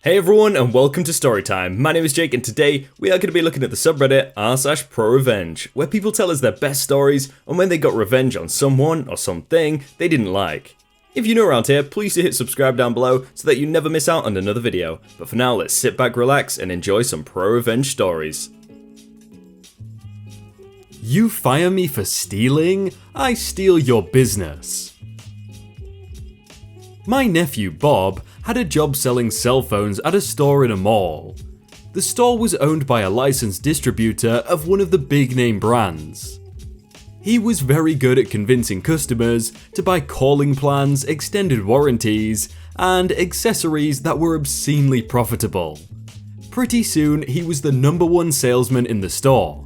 Hey everyone and welcome to Storytime. My name is Jake and today we are going to be looking at the subreddit r/prorevenge, where people tell us their best stories on when they got revenge on someone or something they didn't like. If you're new around here, please do hit subscribe down below so that you never miss out on another video. But for now, let's sit back, relax and enjoy some pro-revenge stories. You fire me for stealing? I steal your business. My nephew Bob had a job selling cell phones at a store in a mall. The store was owned by a licensed distributor of one of the big name brands. He was very good at convincing customers to buy calling plans, extended warranties, and accessories that were obscenely profitable. Pretty soon, he was the #1 salesman in the store.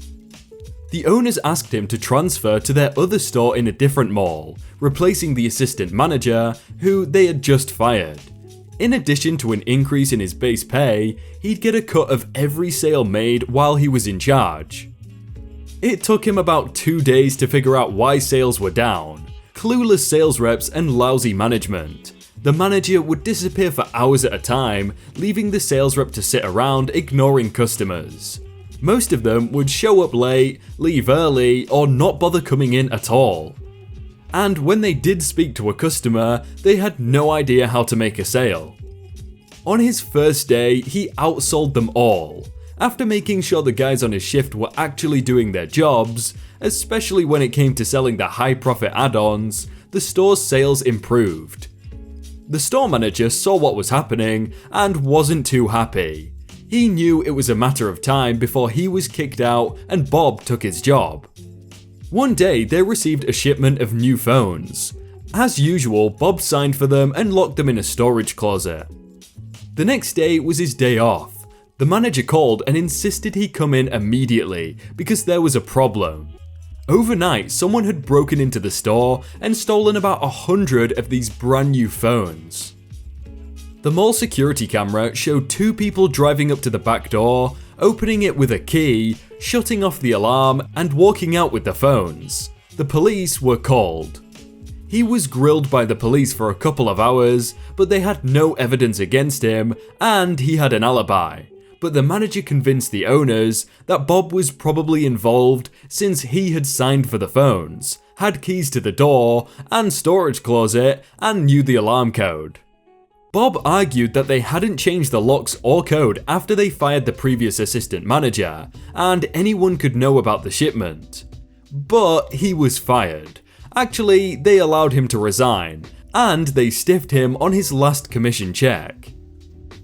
The owners asked him to transfer to their other store in a different mall, replacing the assistant manager, who they had just fired. In addition to an increase in his base pay, he'd get a cut of every sale made while he was in charge. It took him about 2 days to figure out why sales were down. Clueless sales reps and lousy management. The manager would disappear for hours at a time, leaving the sales rep to sit around ignoring customers. Most of them would show up late, leave early, or not bother coming in at all. And when they did speak to a customer, they had no idea how to make a sale. On his first day, he outsold them all. After making sure the guys on his shift were actually doing their jobs, especially when it came to selling the high profit add-ons, the store's sales improved. The store manager saw what was happening and wasn't too happy. He knew it was a matter of time before he was kicked out and Bob took his job. One day, they received a shipment of new phones. As usual, Bob signed for them and locked them in a storage closet. The next day was his day off. The manager called and insisted he come in immediately because there was a problem. Overnight, someone had broken into the store and stolen about 100 of these brand new phones. The mall security camera showed 2 people driving up to the back door, opening it with a key, shutting off the alarm, and walking out with the phones. The police were called. He was grilled by the police for a couple of hours, but they had no evidence against him, and he had an alibi. But the manager convinced the owners that Bob was probably involved since he had signed for the phones, had keys to the door and storage closet, and knew the alarm code. Bob argued that they hadn't changed the locks or code after they fired the previous assistant manager, and anyone could know about the shipment. But he was fired. Actually, they allowed him to resign, and they stiffed him on his last commission check.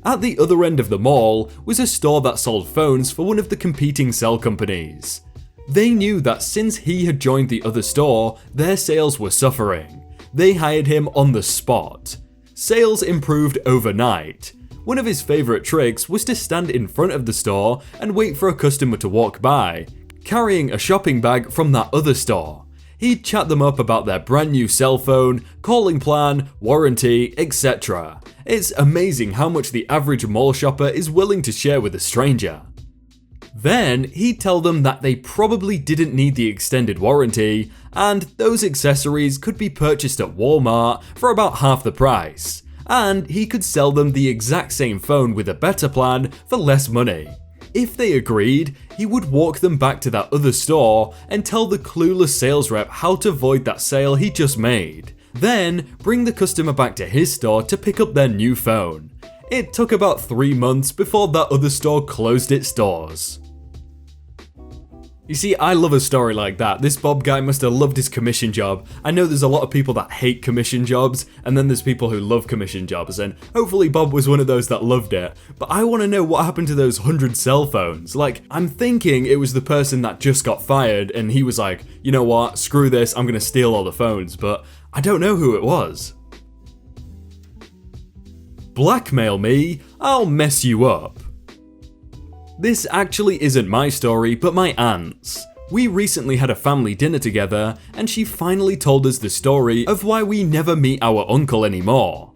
At the other end of the mall was a store that sold phones for one of the competing cell companies. They knew that since he had joined the other store, their sales were suffering. They hired him on the spot. Sales improved overnight. One of his favourite tricks was to stand in front of the store and wait for a customer to walk by, carrying a shopping bag from that other store. He'd chat them up about their brand new cell phone, calling plan, warranty, etc. It's amazing how much the average mall shopper is willing to share with a stranger. Then he'd tell them that they probably didn't need the extended warranty, and those accessories could be purchased at Walmart for about half the price, and he could sell them the exact same phone with a better plan for less money. If they agreed, he would walk them back to that other store and tell the clueless sales rep how to void that sale he just made, then bring the customer back to his store to pick up their new phone. It took about 3 months before that other store closed its doors. You see, I love a story like that. This Bob guy must have loved his commission job. I know there's a lot of people that hate commission jobs, and then there's people who love commission jobs, and hopefully Bob was one of those that loved it. But I want to know what happened to those 100 cell phones. Like, I'm thinking it was the person that just got fired, and he was like, you know what, screw this, I'm gonna steal all the phones, but I don't know who it was. Blackmail me, I'll mess you up. This actually isn't my story, but my aunt's. We recently had a family dinner together, and she finally told us the story of why we never meet our uncle anymore.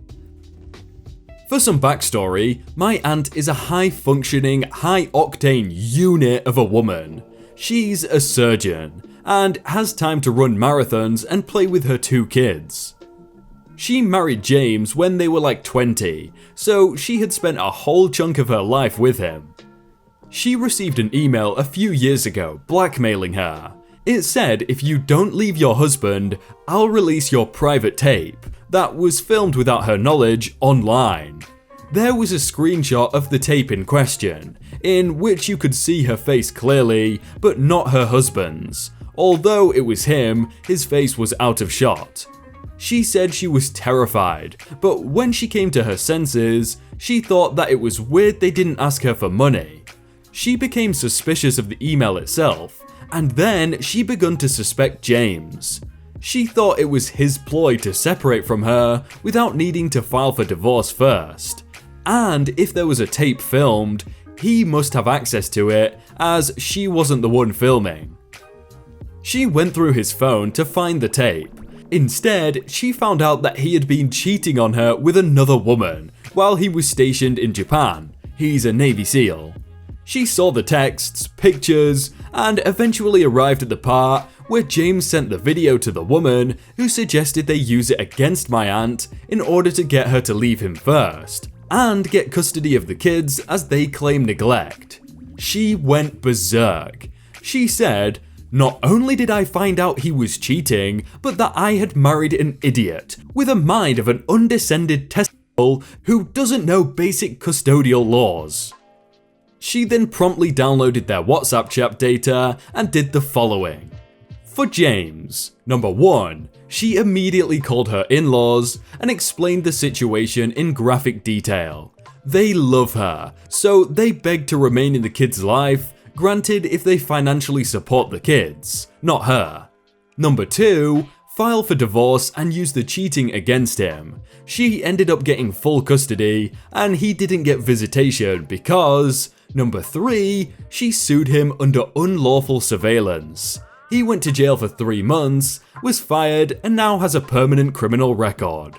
For some backstory, my aunt is a high-functioning, high-octane unit of a woman. She's a surgeon, and has time to run marathons and play with her 2 kids. She married James when they were like 20, so she had spent a whole chunk of her life with him. She received an email a few years ago blackmailing her. It said if you don't leave your husband, I'll release your private tape that was filmed without her knowledge online. There was a screenshot of the tape in question, in which you could see her face clearly, but not her husband's. Although it was him, his face was out of shot. She said she was terrified, but when she came to her senses, she thought that it was weird they didn't ask her for money. She became suspicious of the email itself, and then she began to suspect James. She thought it was his ploy to separate from her without needing to file for divorce first. And if there was a tape filmed, he must have access to it, as she wasn't the one filming. She went through his phone to find the tape. Instead, she found out that he had been cheating on her with another woman while he was stationed in Japan. He's a Navy SEAL. She saw the texts, pictures, and eventually arrived at the part where James sent the video to the woman, who suggested they use it against my aunt in order to get her to leave him first and get custody of the kids as they claim neglect. She went berserk. She said, "Not only did I find out he was cheating, but that I had married an idiot with a mind of an undescended testicle who doesn't know basic custodial laws." She then promptly downloaded their WhatsApp chat data and did the following. For James, number 1, she immediately called her in-laws and explained the situation in graphic detail. They love her, so they begged to remain in the kid's life, granted if they financially support the kids, not her. Number 2, file for divorce and use the cheating against him. She ended up getting full custody and he didn't get visitation because, number 3, she sued him under unlawful surveillance. He went to jail for 3 months, was fired, and now has a permanent criminal record.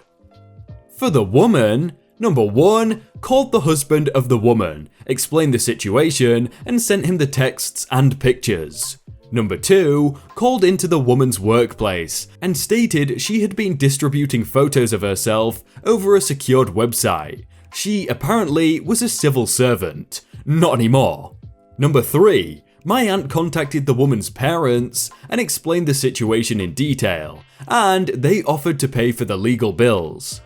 For the woman, number 1, called the husband of the woman, explained the situation, and sent him the texts and pictures. Number 2, called into the woman's workplace and stated she had been distributing photos of herself over a secured website. She apparently was a civil servant. Not anymore. Number 3, my aunt contacted the woman's parents and explained the situation in detail, and they offered to pay for the legal bills.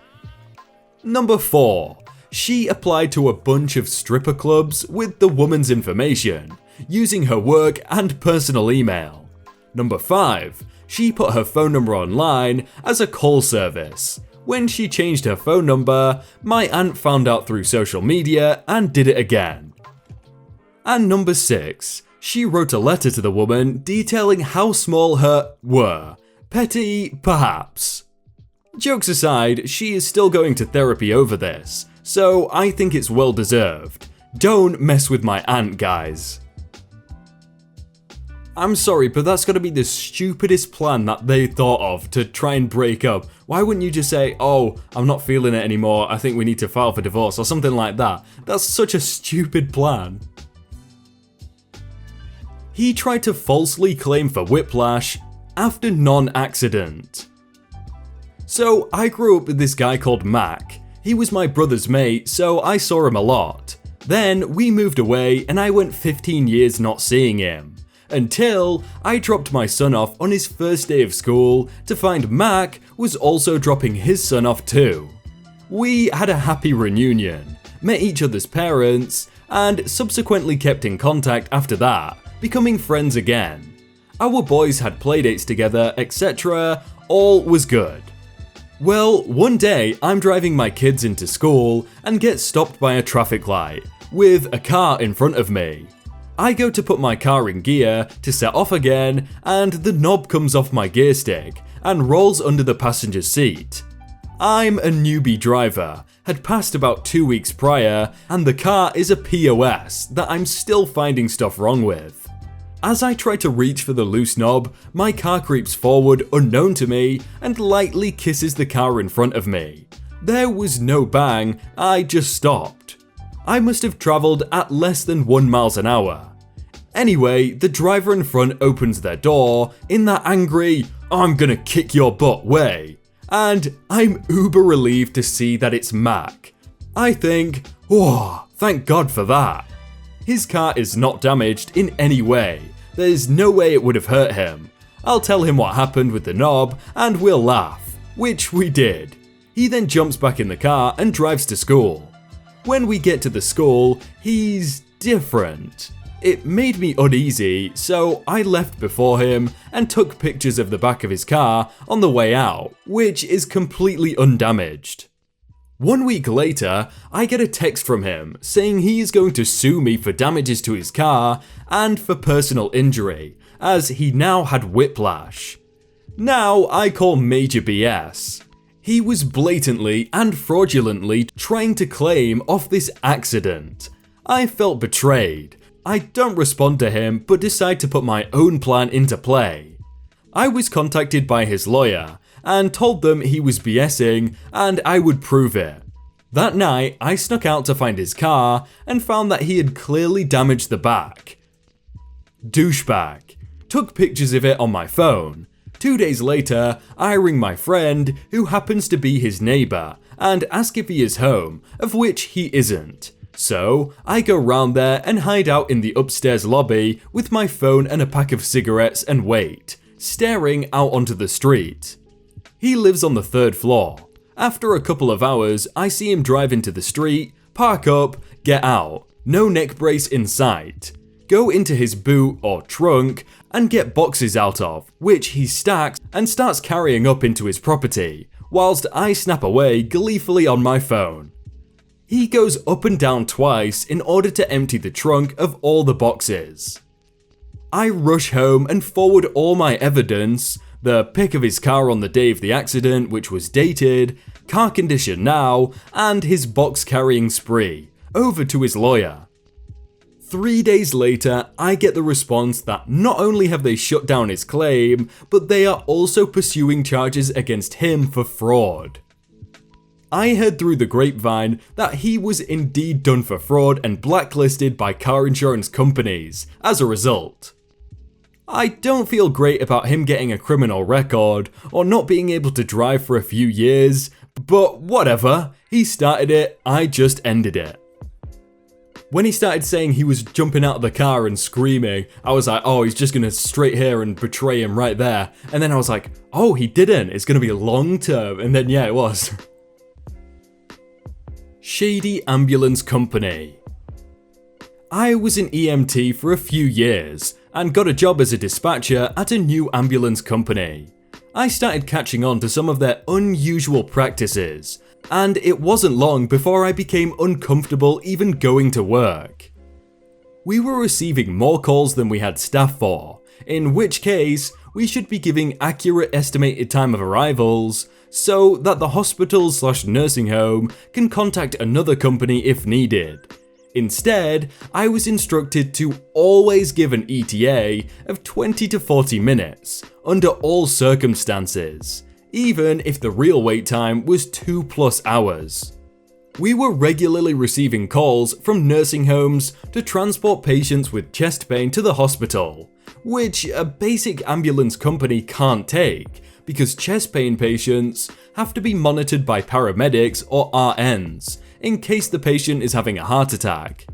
Number 4, she applied to a bunch of stripper clubs with the woman's information, using her work and personal email. Number 5, she put her phone number online as a call service. When she changed her phone number, my aunt found out through social media and did it again. And number 6, she wrote a letter to the woman detailing how small her were. Petty, perhaps. Jokes aside, she is still going to therapy over this, so I think it's well deserved. Don't mess with my aunt, guys. I'm sorry, but that's gotta be the stupidest plan that they thought of to try and break up. Why wouldn't you just say, "Oh, I'm not feeling it anymore, I think we need to file for divorce," or something like that? That's such a stupid plan. He tried to falsely claim for whiplash after non-accident. So I grew up with this guy called Mac. He was my brother's mate, so I saw him a lot. Then we moved away and I went 15 years not seeing him. Until I dropped my son off on his first day of school to find Mac was also dropping his son off too. We had a happy reunion, met each other's parents, and subsequently kept in contact after that, becoming friends again. Our boys had playdates together, etc. All was good. Well, one day I'm driving my kids into school and get stopped by a traffic light, with a car in front of me. I go to put my car in gear to set off again, and the knob comes off my gear stick and rolls under the passenger seat. I'm a newbie driver, had passed about 2 weeks prior, and the car is a POS that I'm still finding stuff wrong with. As I try to reach for the loose knob, my car creeps forward unknown to me and lightly kisses the car in front of me. There was no bang, I just stopped. I must have travelled at less than 1 mile an hour. Anyway, the driver in front opens their door in that angry, "I'm gonna kick your butt" way, and I'm uber relieved to see that it's Mac. I think, oh, thank God for that. His car is not damaged in any way. There's no way it would have hurt him. I'll tell him what happened with the knob and we'll laugh, which we did. He then jumps back in the car and drives to school. When we get to the school, he's different. It made me uneasy, so I left before him and took pictures of the back of his car on the way out, which is completely undamaged. 1 week later, I get a text from him saying he is going to sue me for damages to his car and for personal injury, as he now had whiplash. Now I call major BS. He was blatantly and fraudulently trying to claim off this accident. I felt betrayed. I don't respond to him but decide to put my own plan into play. I was contacted by his lawyer and told them he was BSing and I would prove it. That night, I snuck out to find his car and found that he had clearly damaged the back. Douchebag. Took pictures of it on my phone. 2 days later, I ring my friend, who happens to be his neighbour, and ask if he is home, of which he isn't. So, I go round there and hide out in the upstairs lobby with my phone and a pack of cigarettes and wait, staring out onto the street. He lives on the 3rd floor. After a couple of hours, I see him drive into the street, park up, get out, no neck brace in sight, go into his boot or trunk and get boxes out of, which he stacks and starts carrying up into his property, whilst I snap away gleefully on my phone. He goes up and down twice in order to empty the trunk of all the boxes. I rush home and forward all my evidence, the pic of his car on the day of the accident, which was dated, car condition now, and his box carrying spree, over to his lawyer. 3 days later, I get the response that not only have they shut down his claim, but they are also pursuing charges against him for fraud. I heard through the grapevine that he was indeed done for fraud and blacklisted by car insurance companies as a result. I don't feel great about him getting a criminal record or not being able to drive for a few years, but whatever, he started it, I just ended it. When he started saying he was jumping out of the car and screaming, I was like, oh, he's just gonna straight here and betray him right there. And then I was like, oh, he didn't, it's gonna be long term, and then yeah, it was. Shady Ambulance Company. I was an EMT for a few years and got a job as a dispatcher at a new ambulance company. I started catching on to some of their unusual practices, and it wasn't long before I became uncomfortable even going to work. We were receiving more calls than we had staff for, in which case we should be giving accurate estimated time of arrivals so that the hospital/nursing home can contact another company if needed. Instead, I was instructed to always give an ETA of 20 to 40 minutes, under all circumstances, even if the real wait time was 2+ hours. We were regularly receiving calls from nursing homes to transport patients with chest pain to the hospital, which a basic ambulance company can't take, because chest pain patients have to be monitored by paramedics or RNs, in case the patient is having a heart attack.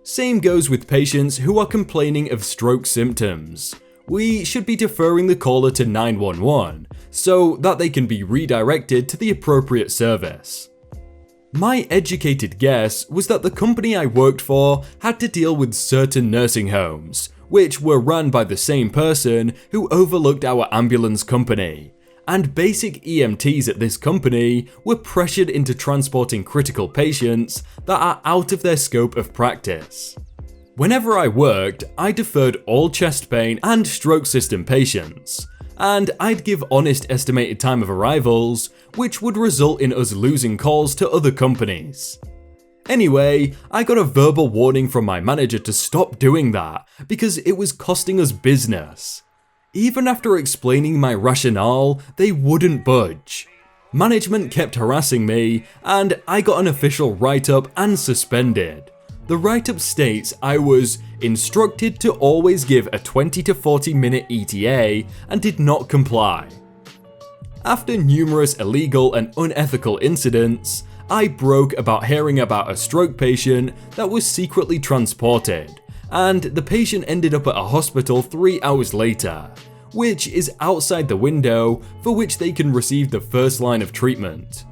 Same goes with patients who are complaining of stroke symptoms. We should be deferring the caller to 911 so that they can be redirected to the appropriate service. My educated guess was that the company I worked for had to deal with certain nursing homes, which were run by the same person who overlooked our ambulance company, and basic EMTs at this company were pressured into transporting critical patients that are out of their scope of practice. Whenever I worked, I deferred all chest pain and stroke system patients, and I'd give honest estimated time of arrivals, which would result in us losing calls to other companies. Anyway, I got a verbal warning from my manager to stop doing that because it was costing us business. Even after explaining my rationale, they wouldn't budge. Management kept harassing me, and I got an official write-up and suspended. The write-up states I was instructed to always give a 20 to 40 minute ETA and did not comply. After numerous illegal and unethical incidents, I broke about hearing about a stroke patient that was secretly transported, and the patient ended up at a hospital 3 hours later, which is outside the window for which they can receive the first line of treatment.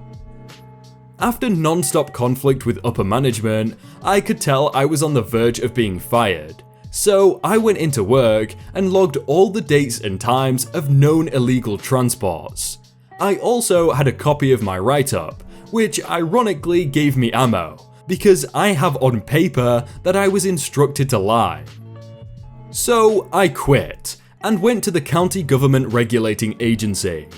After non-stop conflict with upper management, I could tell I was on the verge of being fired, so I went into work and logged all the dates and times of known illegal transports. I also had a copy of my write-up, which ironically gave me ammo, because I have on paper that I was instructed to lie. So I quit, and went to the county government regulating agency.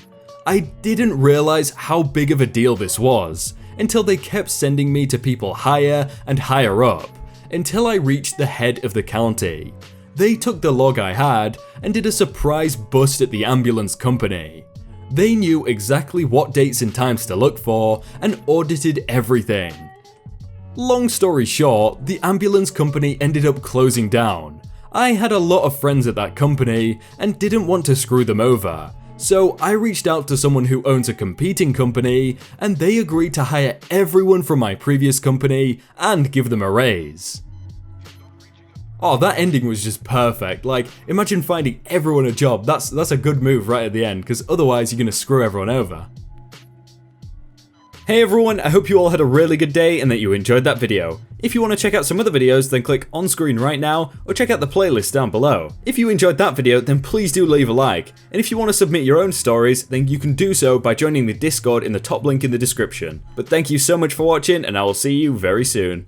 I didn't realize how big of a deal this was, until they kept sending me to people higher and higher up, until I reached the head of the county. They took the log I had and did a surprise bust at the ambulance company. They knew exactly what dates and times to look for and audited everything. Long story short, the ambulance company ended up closing down. I had a lot of friends at that company and didn't want to screw them over, so I reached out to someone who owns a competing company and they agreed to hire everyone from my previous company and give them a raise. Oh, that ending was just perfect. Like, imagine finding everyone a job. That's a good move right at the end, because otherwise you're gonna screw everyone over. Hey everyone, I hope you all had a really good day and that you enjoyed that video. If you want to check out some other videos, then click on screen right now, or check out the playlist down below. If you enjoyed that video, then please do leave a like. And if you want to submit your own stories, then you can do so by joining the Discord in the top link in the description. But thank you so much for watching, and I will see you very soon.